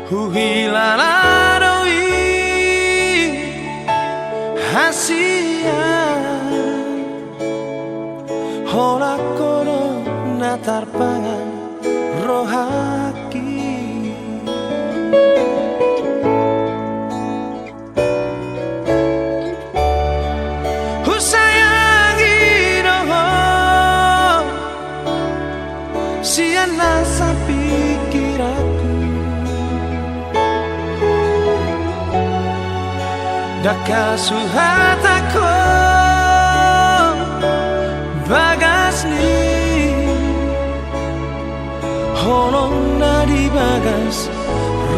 Huhilalaroi hasia Hora kono natarpangan rohaki Husayangi roho siana sapikiraku Daka suhatako bagasni Honong nadi bagas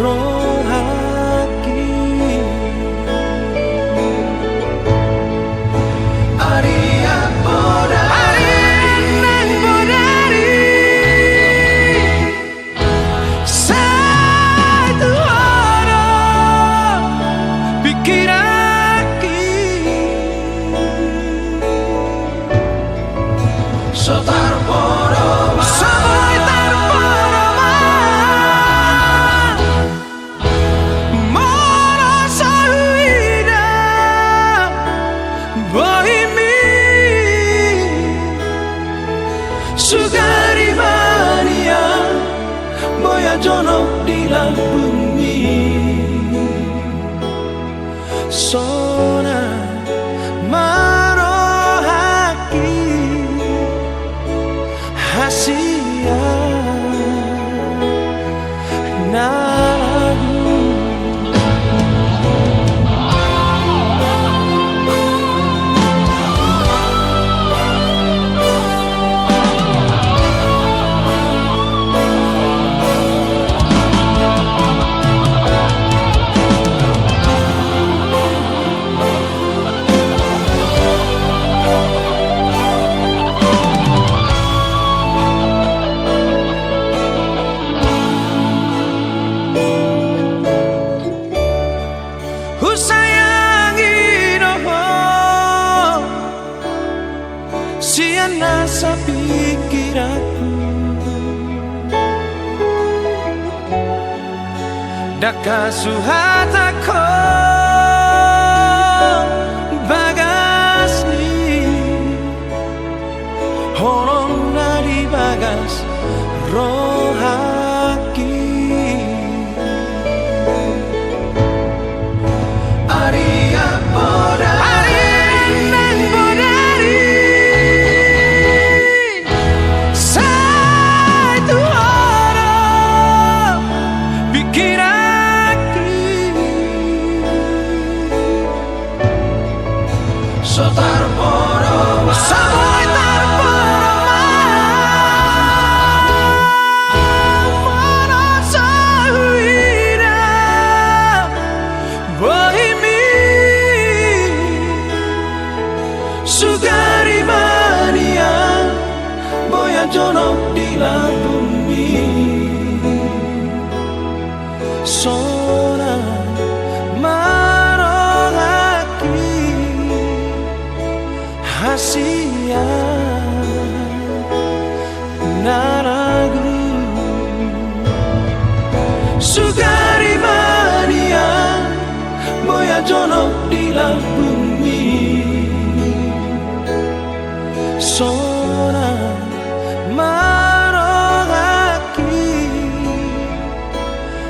rohaki Aria bodari Nang bodari Satu orang pikiraki Sotar poroma Soy tar poroma Moro saluida Bohimi Sugari mania Boya jono di bumi Sona marohaki Hasia naragu Husayangi roho siana sapikiraku Daka suhatako bagasni Honong nadi bagas rohaki Aria bodari Nang bodari Satu orang pikiraki Sotar poroma Soy tar poroma Moro saluida Bohimi Sugari mania Boya jono di bumi Sona marohaki Hasia naragu Sugari mania Boya jono di bumi Sona marohaki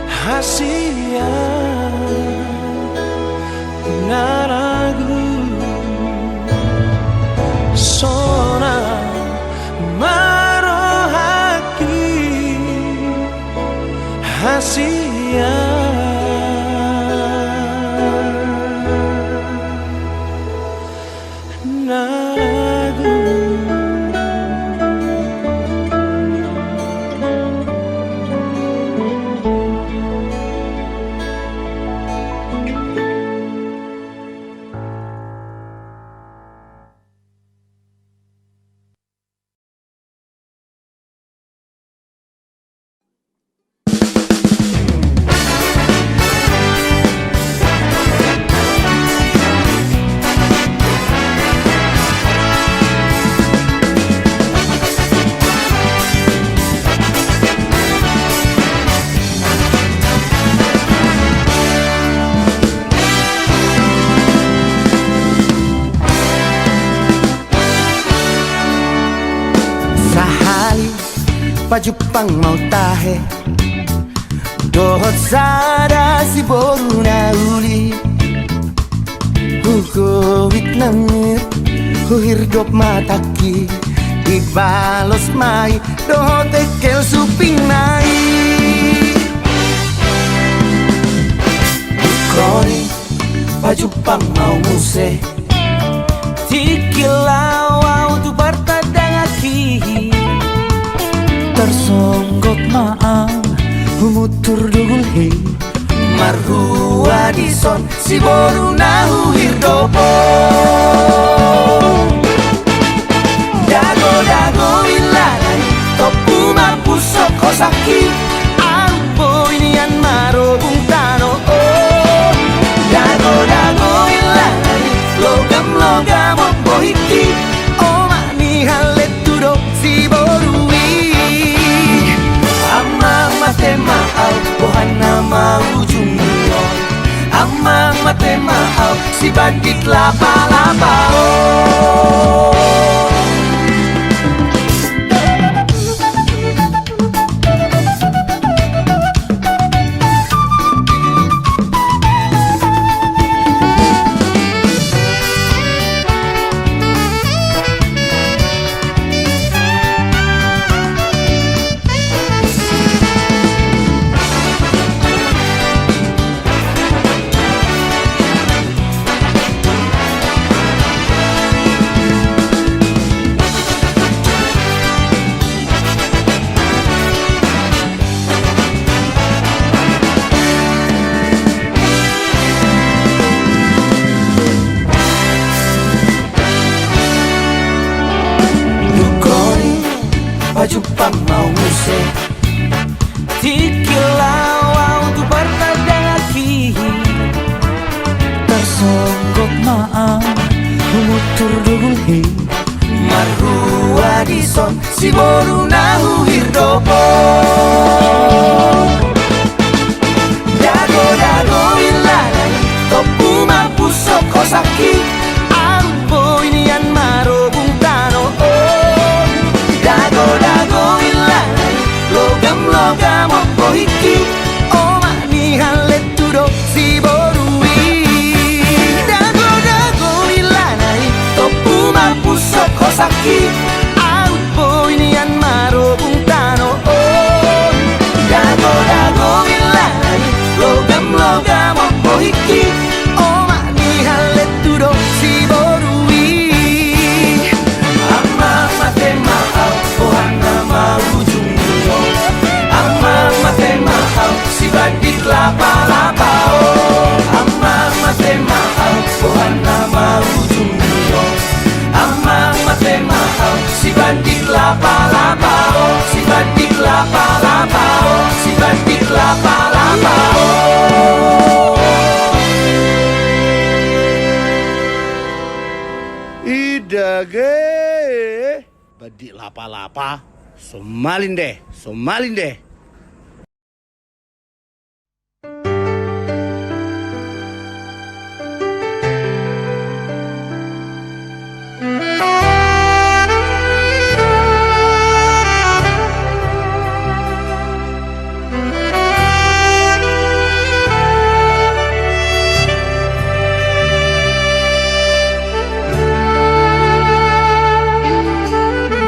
Hasia naragu Sona marohaki Hasia naragu Pajupang mau tahe dohot sada si boru na uli Hugowit nangit Huhirdop mataki Ibalos mai dohot ekel suping nai Kroni Pajupang mau muse Tikilaw tu partadang aki Tersonggok maang Humutur dugul hei Marhua dison Si boru nahu hirdopo Dago ilalai Topu mampus sokosaki Ampo inian maro bungtano Dago ilalai Logam opohiki Oma ni halet tudo si borui Ama mate maau Bohana mau jumio Ama mate maau Si bandit lapa-lapa Pajupang mau muse Tikilaw tu partadang aki Tersonggok maang Humutur dugul hei Marhua dison Si boru nahu hirdopo Dago ilalai Topu mampus sokosaki Ampo inian maro bungtano Dago ilalai Logam opohiki Oma ni halet tudo si borui Dago ilalai Topu mampus sokosaki Ampo inian maro bungtano Dago ilalai Logam opohiki Oma ni halet tudo si borui Ama mate maau Ohana mau jumio Ama mate maau Si bandit lapa-lapa Ama mate maau Ohana mau jumio Ama mate maau Si bandit lapa-lapa Si bandit lapa-lapa Si bandit lapa-lapa Idage Badik lapa-lapa Somalin deh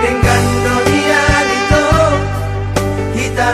Dengan dunia itu kita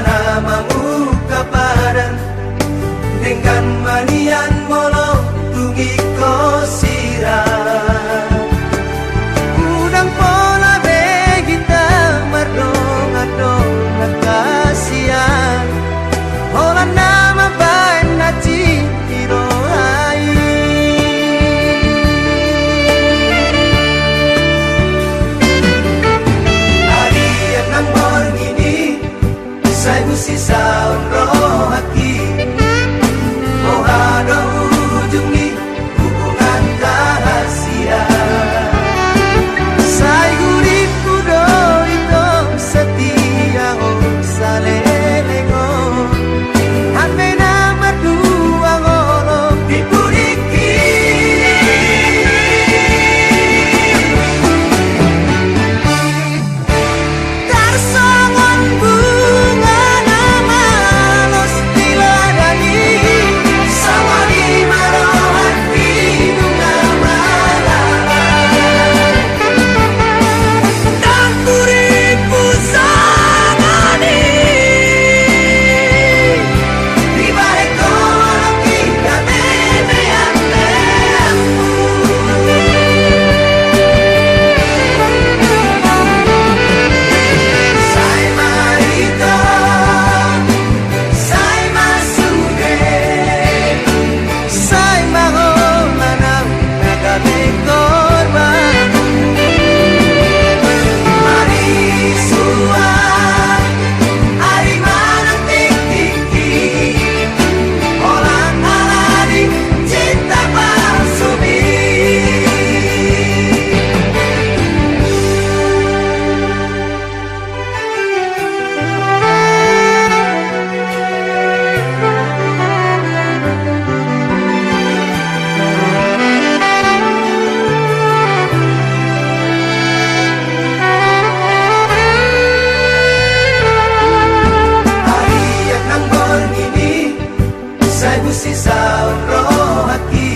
Sai busi sauro haki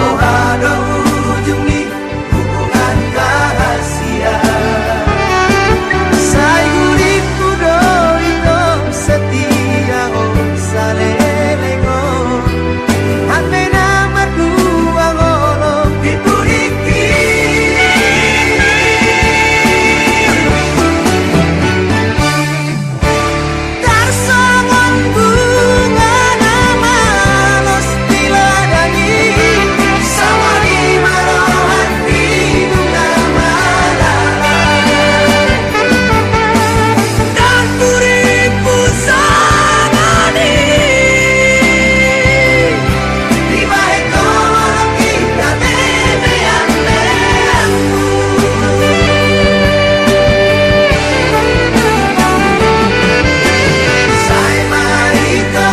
Oh ada ujung ni hubungan rahasia Sai guriku doino setia oh salelengo Hame nama dua ngolo dipuriki Tarsongon bunga nama los diladani Sama di marohan hidungnya malalai Dan puriku sanani Di bahe kolong kita temean leanku Sai marito,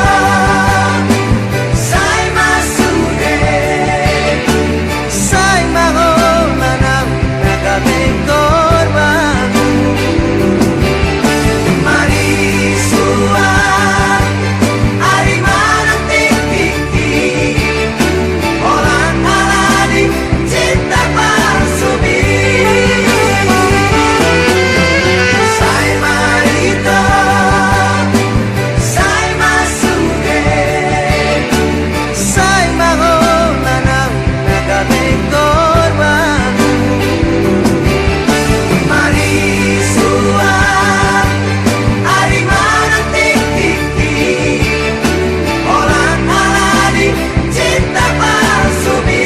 sai masude Sai mahomanam nagameng korbanmu Mari suar, ari manang tiki Orang alani cinta palsubi Sai marito, sai masude Sai mahomanam nagameng korbanmu Mari suar, ari manang tiki Orang alani cinta palsubi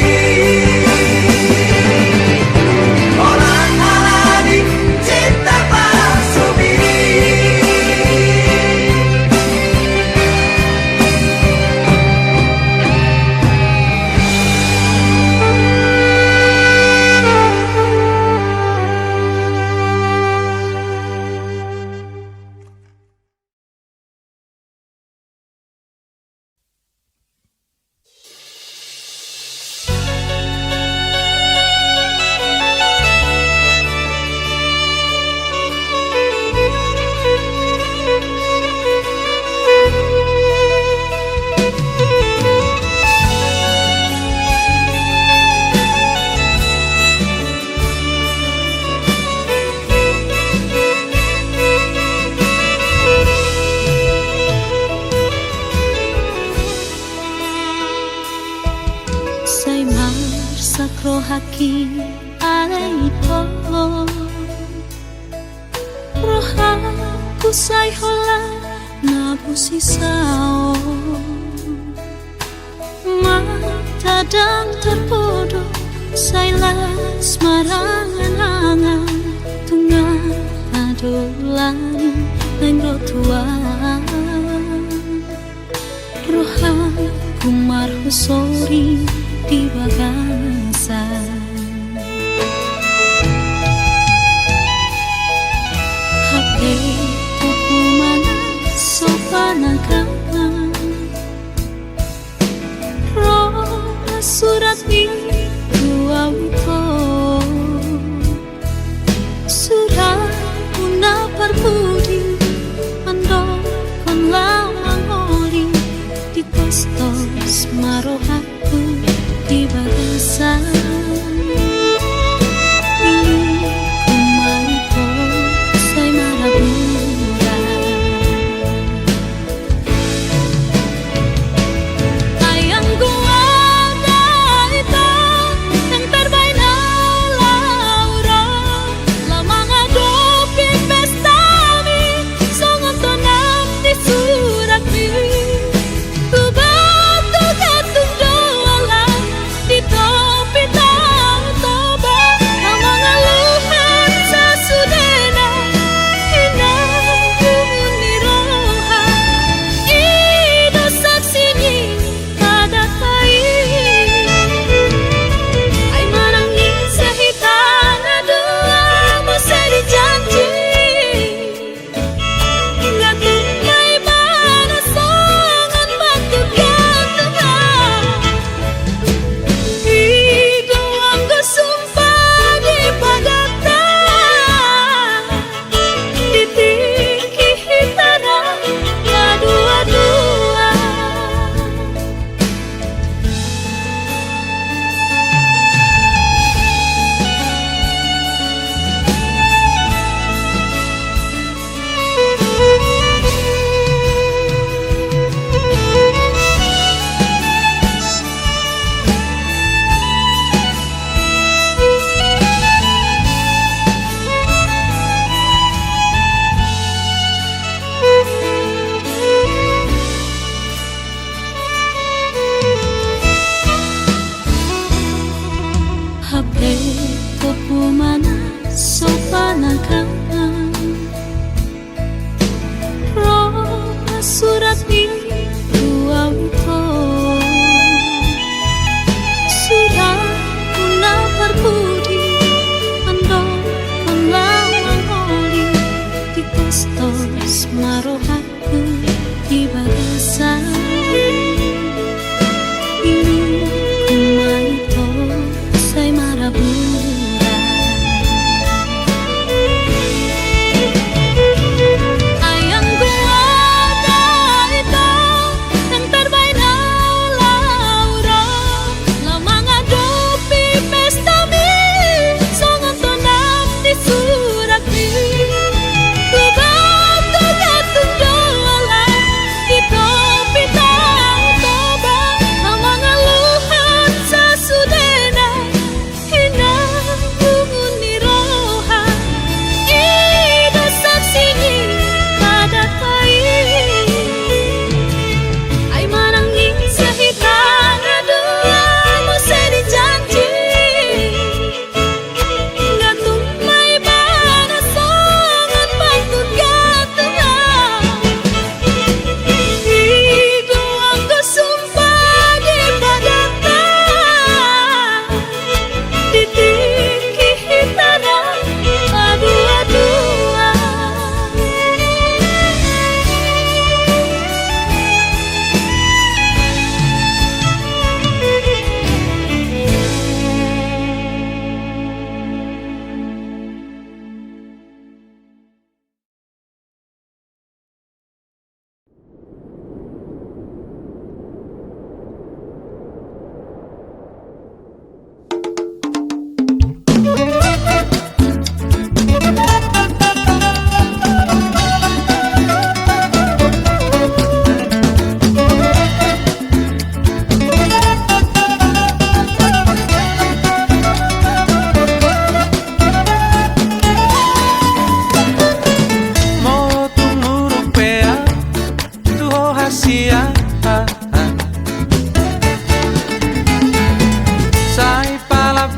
Orang alani cinta palsubi Sai mar sakro haki alaito Rohaku sai hola nabusi sao Mata dan terpodok sai las marangan-angan Tunggal adolani nengro tuan Rohaku marhusori di bagasan Hati aku mana sopanakan Roh surat itu awito Surat una perbudi Mendokon lamang ori Di tos-tos marohaku di bagasan Kumarito sai marabura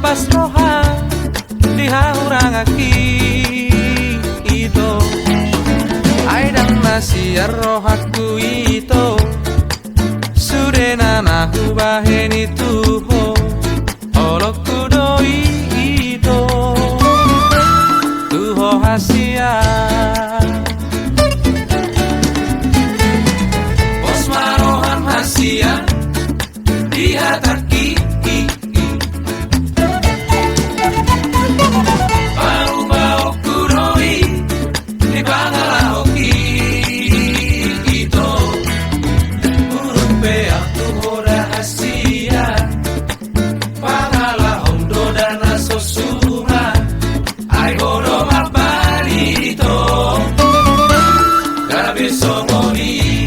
pas roha dihahurang aki itu aidang nasiar rohaku itu sudena nahu baheni tuho olokku doi itu tuho hasia pos marohan hasia dihataki bau-bau kuroi di bangalahoki itu urupe aku hoda asia pangala hondo dana sosuma ai hodo mabarito garabe somoni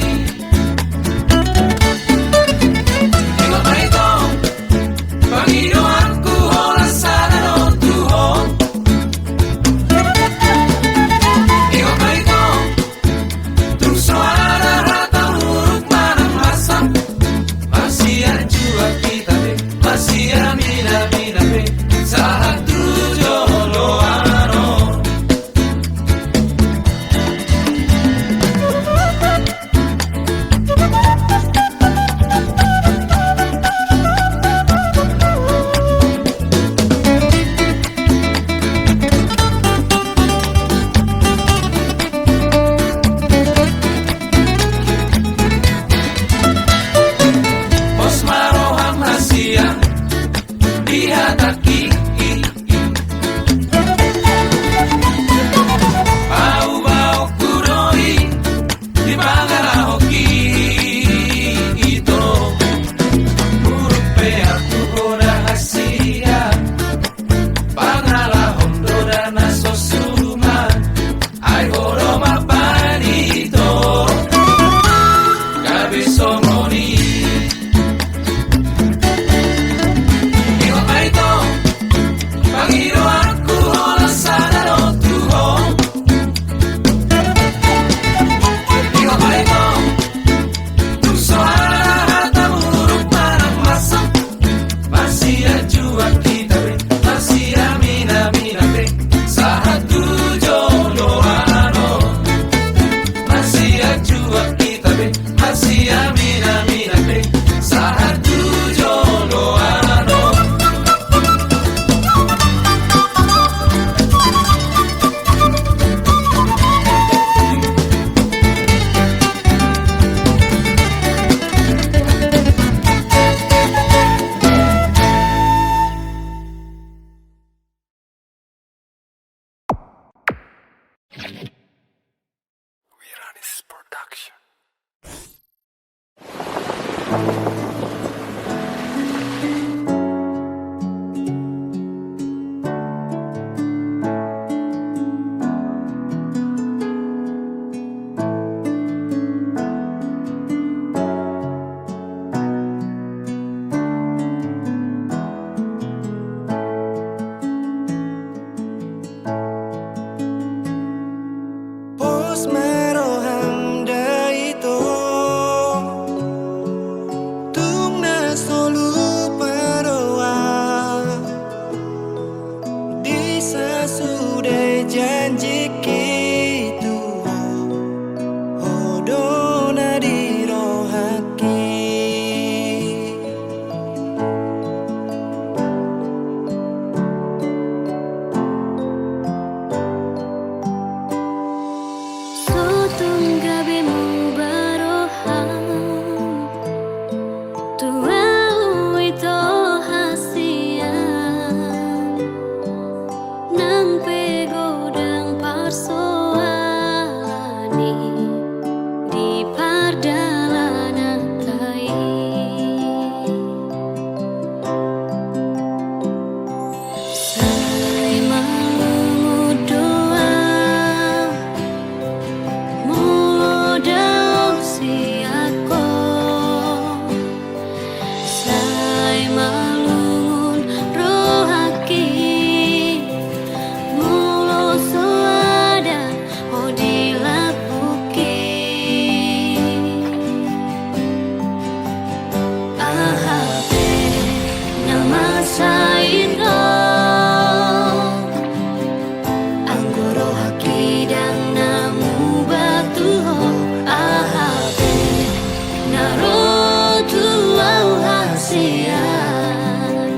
ASEAN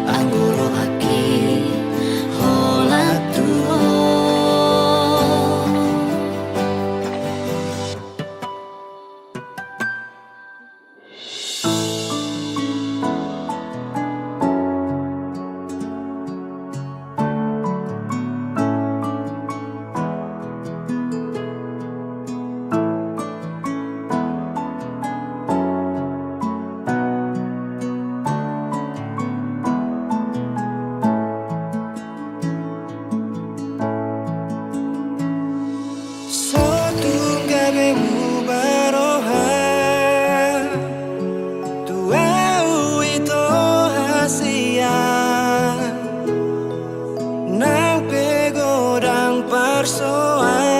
Anggoro haki hola tuho. Sotunggabe mubaroha tuau ito hasia nang pegodang persoalani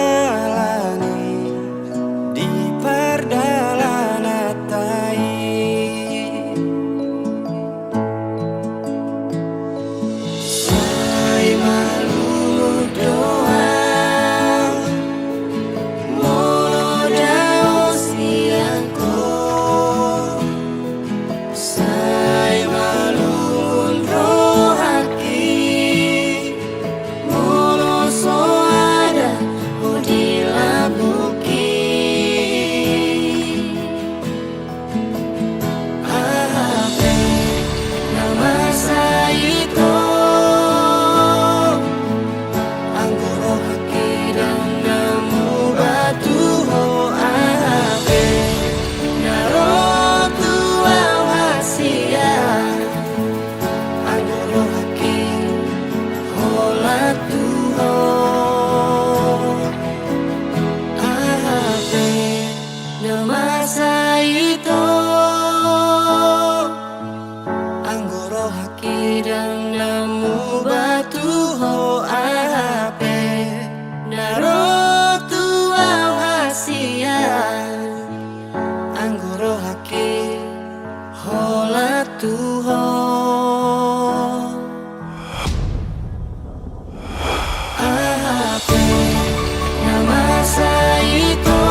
di perdalan tai sai malu doa masa itu anggoro haki dan namu batu ho ape naro tuau hasian anggoro haki hola tuho ape masa itu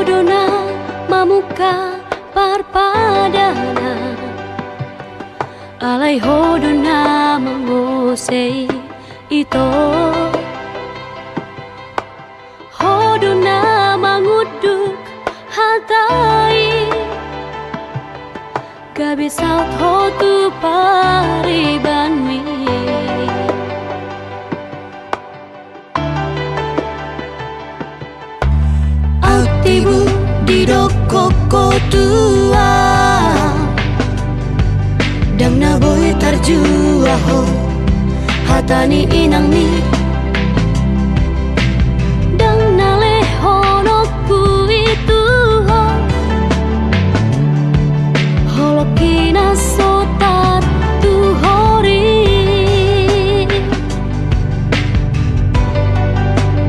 hodona mamuka parpadana alai hodona mangosei ito hodona manguduk hatai kabisat hotu paribanmi aktibu di dokoko tua dang na boy tarjua ho hatani inang ni dang na lehono ku itu ho holokina sotat tu hori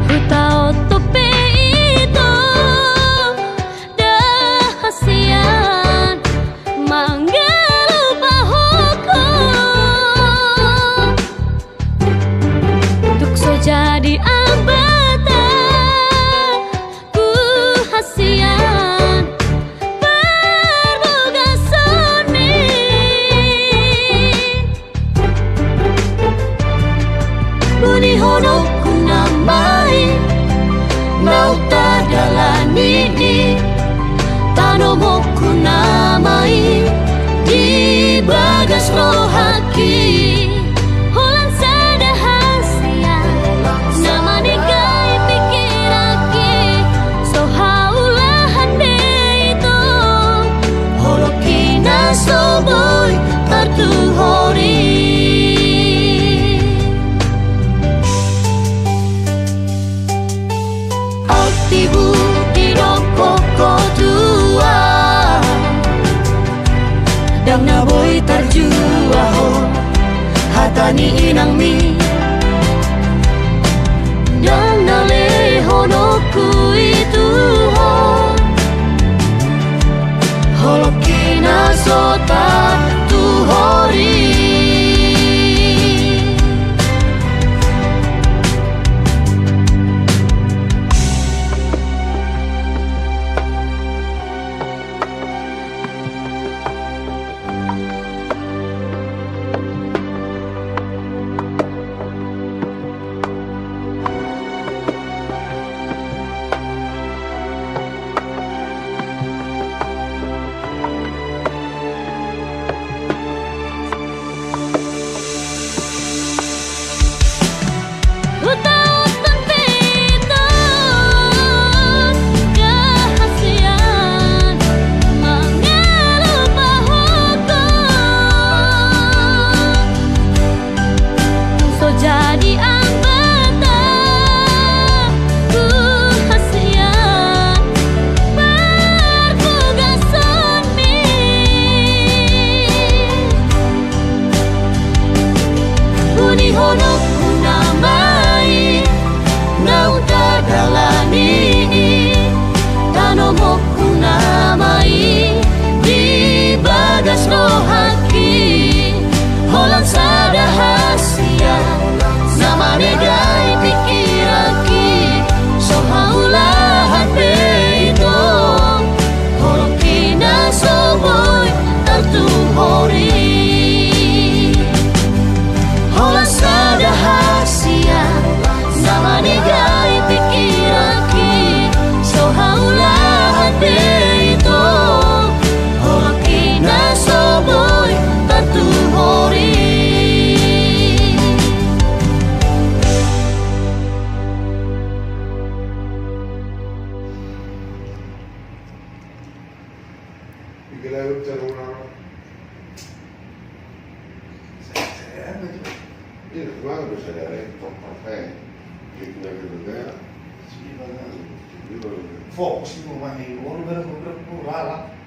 hutao tope itu dahasian manggalu pahoko untuk so jadi abata ku hasian berbugasoni buni hono ku namai nauta dalani tanomo ku namai di bagas rohaki holan sadahasia nama negai pikiraki so haulahan de itu holokina so boy tartu hori aktibu di dokoko tua dang na boy tarjua ho hatani inang mi dang na lehono ku itu ho holokina sota tu hori jadi ambata ku hasian berbugasoni buni hono ku namai nauta dalani tanomo ku namai di bagas rohaki holan sadahasia nama negai pikiraki so haulahan beito holokina so boy tartu hori holan sadahasia nama negai pikiraki so haulahan beito holokina so boy tartu hori Bikin bicara orang saya ini kemana bisa dari kafe kita gitu ya Fokus di rumah ini, orang bener-bener lala.